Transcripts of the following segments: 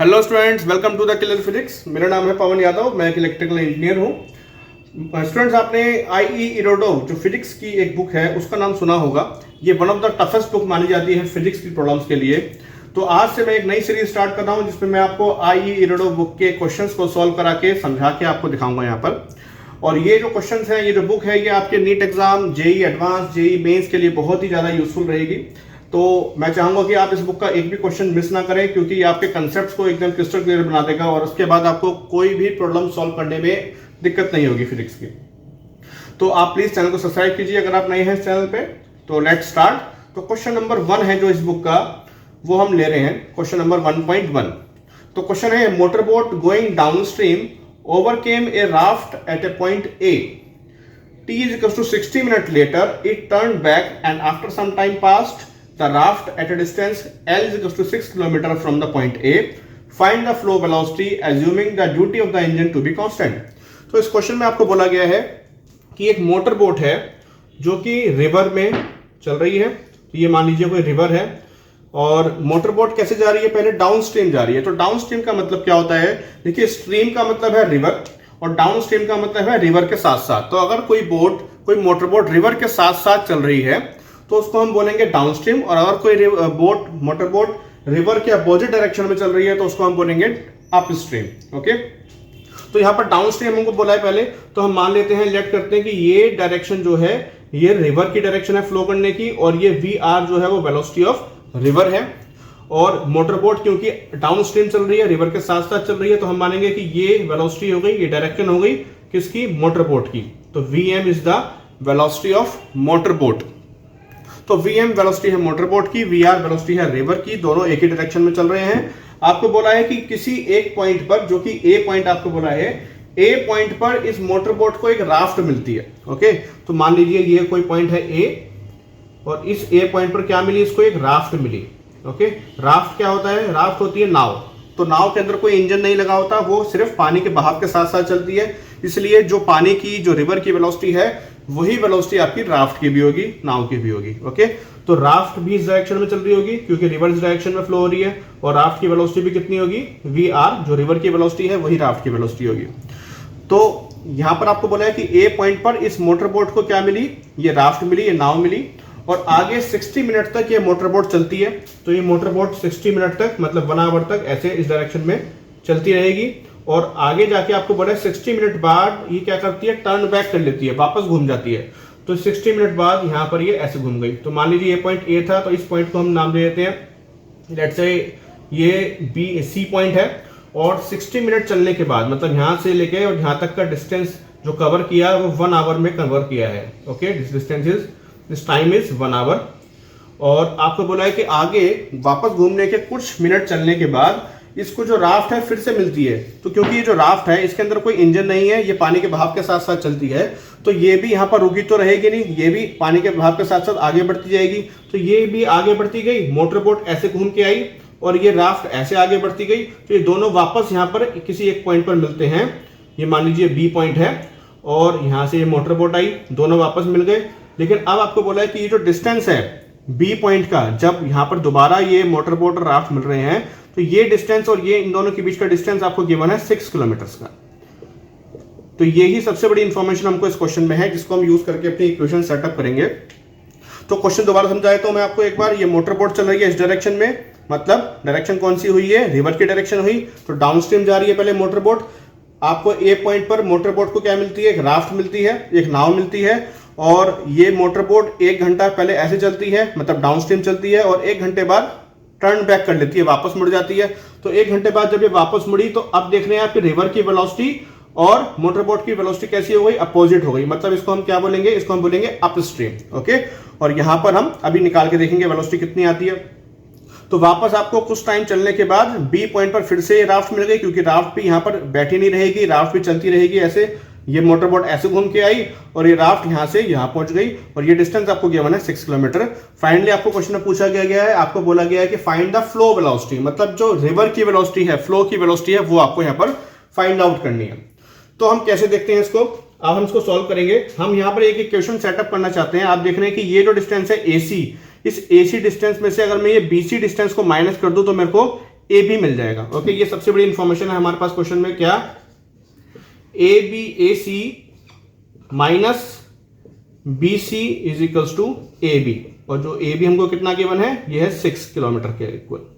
Hello students, welcome to the killer physics. मेरा नाम है पवन यादव, मैं एक इलेक्ट्रिकल इंजीनियर हूँ। स्टूडेंट्स, आपने आई.ई. इरोडोव जो फिजिक्स की एक बुक है उसका नाम सुना होगा। ये one of the toughest book मानी जाती है फिजिक्स की प्रॉब्लम्स के लिए। तो आज से मैं एक नई सीरीज स्टार्ट कर रहा हूँ जिसमें मैं आपको आई.ई. इरोडोव बुक के क्वेश्चंस को सॉल्व करा के समझा के आपको दिखाऊंगा यहाँ पर। और ये जो क्वेश्चंस हैं, ये जो बुक है, ये आपके NEET exam, JEE advance, JEE mains के लिए बहुत ही ज़्यादा यूजफुल रहेगी। तो मैं चाहूंगा कि आप इस बुक का एक भी क्वेश्चन मिस ना करें, क्योंकि ये आपके कंसेप्ट्स को एकदम क्रिस्टल क्लियर बना देगा और उसके बाद आपको कोई भी प्रॉब्लम सॉल्व करने में दिक्कत नहीं होगी फिजिक्स की। तो आप प्लीज चैनल को सब्सक्राइब कीजिए अगर आप नए हैं इस चैनल पे। तो लेट्स स्टार्ट। तो क्वेश्चन नंबर 1 है जो इस बुक का, वो हम ले रहे हैं क्वेश्चन नंबर 1.1। तो क्वेश्चन है, motor boat going down stream overcame a raft at a point A. T is equals to 60 minutes later, it turned back and after some time passed, the raft at a distance L is equals to 6 km from the point A. Find the flow velocity assuming the duty of the engine to be constant. तो इस question में आपको बोला गया है कि एक motor boat है जो कि रिवर में चल रही है। तो ये मान लीजिए कोई रिवर है और मोटर बोट कैसे जा रही है, पहले डाउन स्ट्रीम जा रही है। तो डाउन स्ट्रीम का मतलब क्या होता है? देखिए, स्ट्रीम का मतलब है रिवर और डाउन स्ट्रीम का मतलब है रिवर के साथ साथ। तो अगर कोई मोटर बोट रिवर के साथ साथ चल रही है तो उसको हम बोलेंगे डाउन स्ट्रीम, और अगर कोई मोटर बोट रिवर के अपोजिट डायरेक्शन में चल रही है तो उसको हम बोलेंगे अप स्ट्रीम। ओके, तो यहाँ पर डाउन स्ट्रीम हमको बोला है पहले, तो हम मान लेते हैं, लेट करते हैं कि ये डायरेक्शन जो है ये रिवर की डायरेक्शन है फ्लो करने की, और ये वी आर जो है वो वेलोसिटी ऑफ रिवर है। और मोटर बोट क्योंकि डाउन स्ट्रीम चल रही है, रिवर के साथ साथ चल रही है, तो हम मानेंगे कि ये वेलोसिटी हो गई, ये डायरेक्शन हो गई किसकी? मोटर बोट की। तो Vm is the velocity of motor boat. तो Vm वेलोसिटी है मोटर बोट की, Vr वेलोसिटी है रिवर की, दोनों एक ही डायरेक्शन में चल रहे हैं। आपको बोला है कि किसी एक पॉइंट पर, जो कि ए पॉइंट आपको बोला है, ए पॉइंट पर इस मोटर बोट को एक राफ्ट मिलती है। ओके, तो मान लीजिए ये कोई पॉइंट है ए और इस ए पॉइंट पर क्या मिली? इसको एक राफ्ट मिली। ओके, राफ्ट क्या होता है? राफ्ट होती है नाव। तो नाव के अंदर कोई इंजन नहीं लगा होता, वो सिर्फ पानी के बहाव के साथ साथ चलती है। इसलिए जो पानी की, जो रिवर की वेलोसिटी है, वही वेलोसिटी आपकी राफ्ट की भी होगी, नाव की भी होगी। ओके, तो राफ्ट भी इस डायरेक्शन में चल रही होगी क्योंकि रिवर इस डायरेक्शन में फ्लो हो रही है, और राफ्ट की वेलोसिटी भी कितनी होगी? वी आर, जो रिवर की वेलोसिटी है वही राफ्ट की वेलोसिटी होगी। तो यहां पर आपको बोला है कि ए पॉइंट पर इस मोटर बोट को क्या मिली? ये राफ्ट मिली, ये नाव मिली, और आगे 60 मिनट तक ये मोटर बोट चलती है। तो ये मोटर बोट 60 मिनट तक, मतलब 1 आवर तक ऐसे इस डायरेक्शन में चलती रहेगी, और आगे जाके आपको बोला है 60 मिनट बाद ये क्या करती है? टर्न बैक कर लेती है, वापस घूम जाती है। तो 60 मिनट बाद यहां पर ये ऐसे घूम गई। तो मान लीजिए ये पॉइंट ए था, तो इस पॉइंट को हम नाम दे देते हैं, लेट्स से ये बी सी पॉइंट है, और 60 मिनट चलने के बाद, मतलब यहां से लेके और यहां तक का डिस्टेंस जो कवर किया वो 1 आवर में कवर किया है। Okay, this time is 1 hour. और आपको बोला है कि आगे वापस घूमने के कुछ मिनट चलने के बाद इसको जो राफ्ट है फिर से मिलती है। तो क्योंकि ये जो राफ्ट है इसके अंदर कोई इंजन नहीं है, ये पानी के बहाव के साथ साथ चलती है, तो ये भी यहाँ पर रुकी तो रहेगी नहीं, ये भी पानी के बहाव के साथ साथ आगे बढ़ती जाएगी। तो ये भी आगे बढ़ती गई, मोटर बोट ऐसे घूम के आई, और ये राफ्ट ऐसे आगे बढ़ती गई। तो ये दोनों वापस यहाँ पर किसी एक पॉइंट पर मिलते हैं। ये मान लीजिए बी पॉइंट है, और यहाँ से ये मोटर बोट आई, दोनों वापस मिल गए। लेकिन अब आपको बोला है कि ये जो डिस्टेंस है बी पॉइंट का, जब यहां पर दोबारा ये मोटर बोट और राफ्ट मिल रहे हैं, तो ये डिस्टेंस और ये इन दोनों के बीच का डिस्टेंस आपको गिवन है 6 किलोमीटर का। तो यही सबसे बड़ी इंफॉर्मेशन हमको इस क्वेश्चन में है, जिसको हम यूज करके अपनी इक्वेशन सेटअप करेंगे। तो क्वेश्चन दोबारा समझाए तो मैं आपको एक बार, ये मोटर बोट चल रही है इस डायरेक्शन में, मतलब डायरेक्शन कौन सी हुई है? रिवर की डायरेक्शन हुई। तो डाउन स्ट्रीम जा रही है पहले मोटर बोट। आपको ए पॉइंट पर मोटर बोट को क्या मिलती है? एक राफ्ट मिलती है, एक नाव मिलती है, और ये मोटर बोट 1 घंटा पहले ऐसे चलती है, मतलब डाउन स्ट्रीम चलती है, और 1 घंटे बाद टर्न बैक कर लेती है, वापस मुड़ जाती है। तो 1 घंटे बाद जब ये वापस मुड़ी, तो अब देख रहे हैं आपकी रिवर की वेलोसिटी और मोटर बोट की वेलोसिटी कैसी हो गई? अपोजिट हो गई। मतलब इसको हम क्या बोलेंगे? इसको हम बोलेंगे अप स्ट्रीम। ओके, और यहां पर हम अभी निकाल के देखेंगे वेलोसिटी कितनी आती है। तो वापस आपको कुछ टाइम चलने के बाद बी पॉइंट पर फिर से राफ्ट मिल गई, क्योंकि राफ्ट भी यहां पर बैठी नहीं रहेगी, राफ्ट भी चलती रहेगी ऐसे। ये मोटर बोट ऐसे घूम के आई और ये राफ्ट यहां से यहां पहुंच गई, और ये डिस्टेंस आपको गिवन है 6 किलोमीटर। फाइनली आपको क्वेश्चन में पूछा गया है, आपको बोला गया है कि फाइंड द फ्लो वेलोसिटी, मतलब जो रिवर की वेलोसिटी है, फ्लो की वेलोसिटी है, वो आपको यहां पर फाइंड आउट करनी है। तो हम कैसे देखते हैं इसको? अब हम इसको सॉल्व करेंगे। हम यहां पर एक इक्वेशन सेटअप करना चाहते हैं। आप देख रहे हैं कि ये जो डिस्टेंस है AC, इस AC डिस्टेंस में से अगर मैं ये BC डिस्टेंस को माइनस कर दूं तो मेरे को ए बी मिल जाएगा। ओके, ये सबसे बड़ी इंफॉर्मेशन है हमारे पास क्वेश्चन में, क्या A B A C minus B C is equals to A B, और जो ए बी हमको कितना गिवन है, ये है 6 किलोमीटर के इक्वल।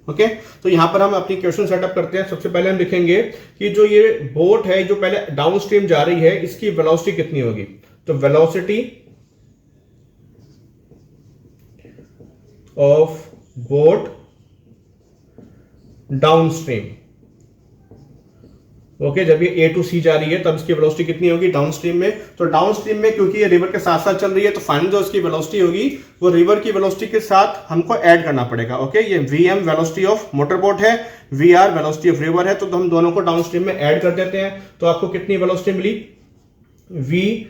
ओके, तो यहां पर हम अपनी क्वेश्चन सेटअप करते हैं। सबसे पहले हम लिखेंगे कि जो ये बोट है जो पहले डाउन स्ट्रीम जा रही है, इसकी वेलोसिटी कितनी होगी। तो velocity of boat down stream, okay, जब ये ए टू सी जा रही है तब इसकी वेलोसिटी कितनी होगी डाउन स्ट्रीम में। तो डाउन स्ट्रीम में क्योंकि ये रिवर के साथ साथ चल रही है, तो फाइनल जो इसकी वेलोसिटी होगी वो रिवर की वेलोसिटी के साथ हमको ऐड करना पड़ेगा। ओके, ये VM velocity of motor boat है, वीआर वेलोसिटी ऑफ रिवर है, तो हम दोनों को डाउन स्ट्रीम में ऐड कर देते हैं। तो आपको कितनी वेलोसिटी मिली, वी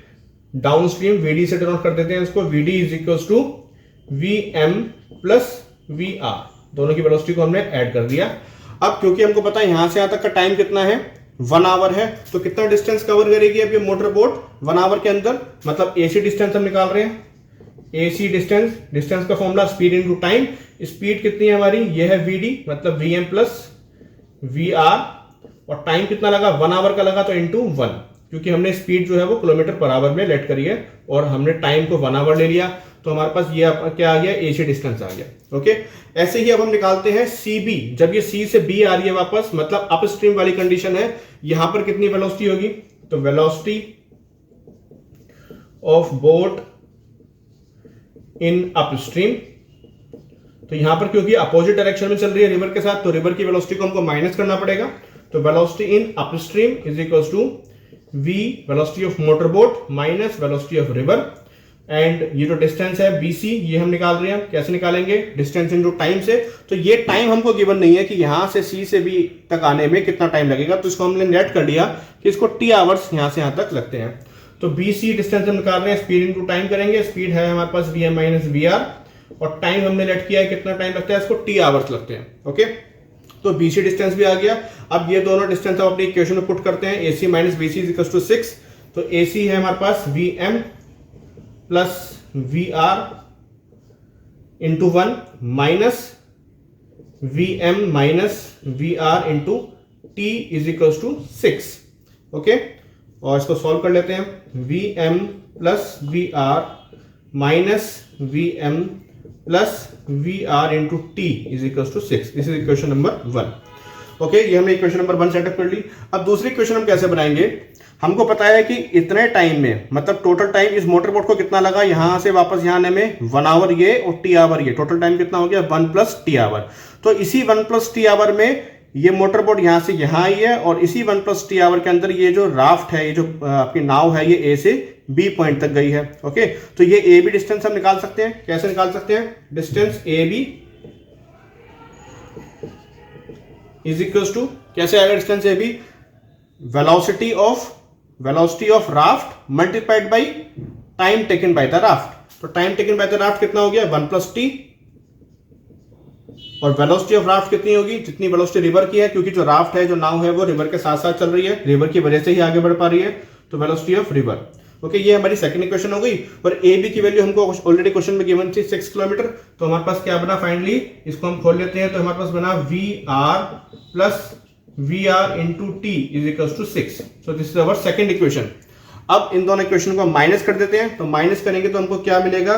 डाउन स्ट्रीम वीडी से डिनोट कर देते हैं इसको, VD is equals to V M plus V R, दोनों की वेलोसिटी को हमने ऐड कर दिया। अब क्योंकि हमको पता है यहां से यहां तक का टाइम कितना है, 1 आवर है, तो कितना डिस्टेंस कवर करेगी अब ये मोटर बोट 1 आवर के अंदर, मतलब एसी डिस्टेंस हम निकाल रहे हैं। एसी डिस्टेंस, डिस्टेंस का formula speed into time, speed कितनी है हमारी, ये है वीडी मतलब V M plus V R, और टाइम कितना लगा 1 आवर का लगा, तो इंटू 1, क्योंकि हमने स्पीड जो है वो किलोमीटर पर आवर में लेट करी है और हमने टाइम को 1 आवर ले लिया, तो हमारे पास ये क्या आ गया, एसी डिस्टेंस आ गया। ओके, ऐसे ही अब हम निकालते हैं सीबी, जब ये सी से बी आ रही है वापस, मतलब अप स्ट्रीम वाली कंडीशन है, यहां पर कितनी वेलोसिटी होगी, तो velocity of boat in upstream, तो यहां पर क्योंकि अपोजिट डायरेक्शन में चल रही है रिवर के साथ, तो रिवर की वेलोसिटी को हमको माइनस करना पड़ेगा। तो velocity in upstream is equals to V velocity of motor boat minus velocity of river, and ये जो डिस्टेंस है बीसी ये हम निकाल रहे हैं, कैसे निकालेंगे, डिस्टेंस इनटू टाइम से। तो ये टाइम हमको गिवन नहीं है कि यहां से सी से बी तक आने में कितना टाइम लगेगा, तो इसको हमने नेट कर लिया कि इसको टी आवर्स यहां से यहां तक लगते हैं। तो बीसी डिस्टेंस हम निकाल रहे हैं, स्पीड इनटू टाइम करेंगे, स्पीड है हमारे पास V M minus V R, और टाइम हमने नेट किया है कितना टाइम लगता है, इसको टी आवर्स लगते हैं। ओके, तो बीसी डिस्टेंस भी आ गया। अब ये दोनों डिस्टेंस हम अपनी इक्वेशन में पुट करते हैं, AC minus BC is equals to 6, तो एसी है हमारे पास V M plus V R into 1 minus V M minus V R into T is equals to 6। Okay, और इसको सॉल्व कर लेते हैं, V M plus V R minus V M plus V R into T is equals to 6, this is equation number 1। Okay, ये हमने equation number 1 setup कर ली। अब दूसरी इक्वेशन हम कैसे बनाएंगे, हमको पता है कि इतने टाइम में, मतलब टोटल टाइम इस मोटर बोट को कितना लगा यहां से वापस यहां आने में, 1 आवर ये और टी आवर ये, टोटल टाइम कितना हो गया 1 प्लस टी आवर। तो इसी 1 प्लस टी आवर में ये मोटर बोट यहां से यहां आई है, और इसी 1 प्लस टी आवर के अंदर ये जो राफ्ट है, ये जो आपकी नाव है, ये ए से बी पॉइंट तक गई है। ओके, तो ये ए बी डिस्टेंस हम निकाल सकते हैं, कैसे निकाल सकते हैं, distance A B is equals to, कैसे आएगा distance A B, velocity of raft multiplied by time taken by the raft. तो time taken by the raft कितना हो गया 1 प्लस टी, और वेलोसिटी ऑफ राफ्ट कितनी होगी, जितनी वेलोसिटी रिवर की है, क्योंकि जो राफ्ट है, जो नाव है, वो रिवर के साथ साथ चल रही है, रिवर की वजह से ही आगे बढ़ पा रही है, तो वेलोसिटी ऑफ रिवर। ओके, ये हमारी सेकंड इक्वेशन हो गई। और ए बी की वैल्यू हमको ऑलरेडी क्वेश्चन में गिवन थी 6 किलोमीटर, तो हमारे पास क्या बना फाइनली, इसको हम खोल लेते हैं, तो हमारे पास बना V R plus V R into T is equals to 6। So this is our second equation. अब इन दोनों इक्वेशन को माइनस कर देते हैं, तो माइनस करेंगे तो हमको क्या मिलेगा,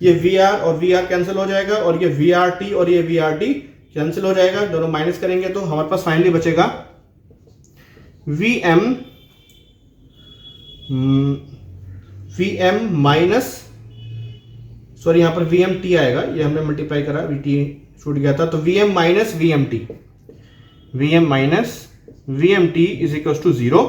ये वी आर और वी आर कैंसिल हो जाएगा, और ये वी आर टी और ये वी आर टी कैंसिल हो जाएगा, दोनों माइनस करेंगे तो हमारे पास फाइनली बचेगा वी एम माइनस, सॉरी यहां पर वी एम टी आएगा, ये हमने मल्टीप्लाई करा, वी टी छूट गया था, तो V M minus V M T, V M minus V M T is equal to 0,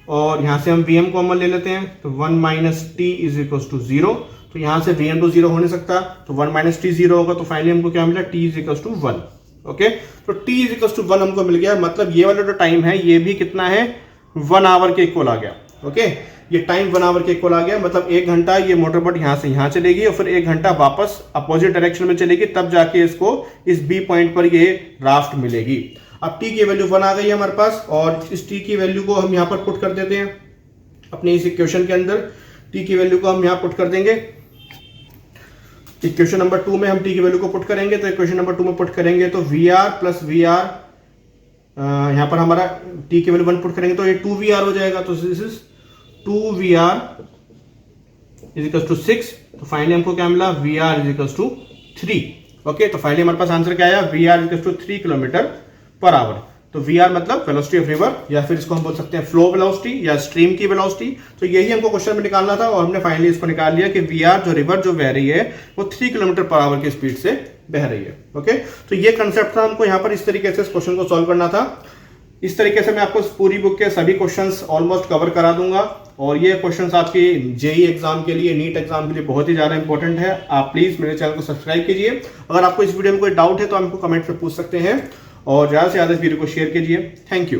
और यहां से हम वी एम कॉमन ले लेते हैं, तो 1 minus T is equal to 0, तो यहां से वी एम टू 0 हो नहीं सकता, तो 1 माइनस टी 0 होगा, तो फाइनली हमको क्या मिला, T is equal to 1। Okay, तो टी इज इक्वल टू 1 हमको मिल गया, मतलब ये वाला जो टाइम है ये भी कितना है 1 आवर के इक्वल आ गया। ओके, ये टाइम 1 आवर के इक्वल आ गया, मतलब 1 घंटा ये मोटर बोट यहां से यहां चलेगी, और फिर 1 घंटा वापस अपोजिट डायरेक्शन में चलेगी, तब जाके इसको इस बी पॉइंट पर ये राफ्ट मिलेगी। अब टी की वैल्यू 1 आ गई है हमारे पास, और इस टी की वैल्यू को हम यहां पर पुट कर देते हैं अपने इस इक्वेशन के अंदर, टी की वैल्यू को हम यहां पुट कर देंगे, इक्वेशन नंबर 2 में हम टी की वैल्यू को पुट करेंगे, तो इक्वेशन नंबर 2 में पुट करेंगे तो V R plus V R, यहां पर हमारा टी की वैल्यू 1 पुट करेंगे तो ये 2VR हो जाएगा, तो this is 2VR is equal to 6। तो फाइनली हमको क्या मिला, VR is equal to 3। Okay, तो फाइनली हमारे पास आंसर क्या आया, VR is equal to 3 kilometre per hour. तो VR मतलब वेलोसिटी ऑफ रिवर, या फिर इसको हम बोल सकते हैं फ्लो वेलोसिटी या स्ट्रीम की वेलोसिटी। तो यही हमको क्वेश्चन में निकालना था और हमने फाइनली इसको निकाल लिया कि VR जो रिवर जो बह रही है वो 3 किलोमीटर पर आवर की स्पीड से बह रही है। ओके, तो ये कंसेप्ट था, हमको यहाँ पर इस तरीके से इस क्वेश्चन को सॉल्व करना था। इस तरीके से मैं आपको पूरी बुक के सभी क्वेश्चंस ऑलमोस्ट कवर करा दूंगा, और ये क्वेश्चंस आपकी जेई एग्जाम के लिए, नीट एग्जाम के लिए बहुत ही ज्यादा इंपॉर्टेंट है। आप प्लीज मेरे चैनल को सब्सक्राइब कीजिए। अगर आपको इस वीडियो में कोई डाउट है तो हमको कमेंट पे पूछ सकते हैं, और ज्यादा से ज्यादा इस वीडियो को शेयर कीजिए। Thank you.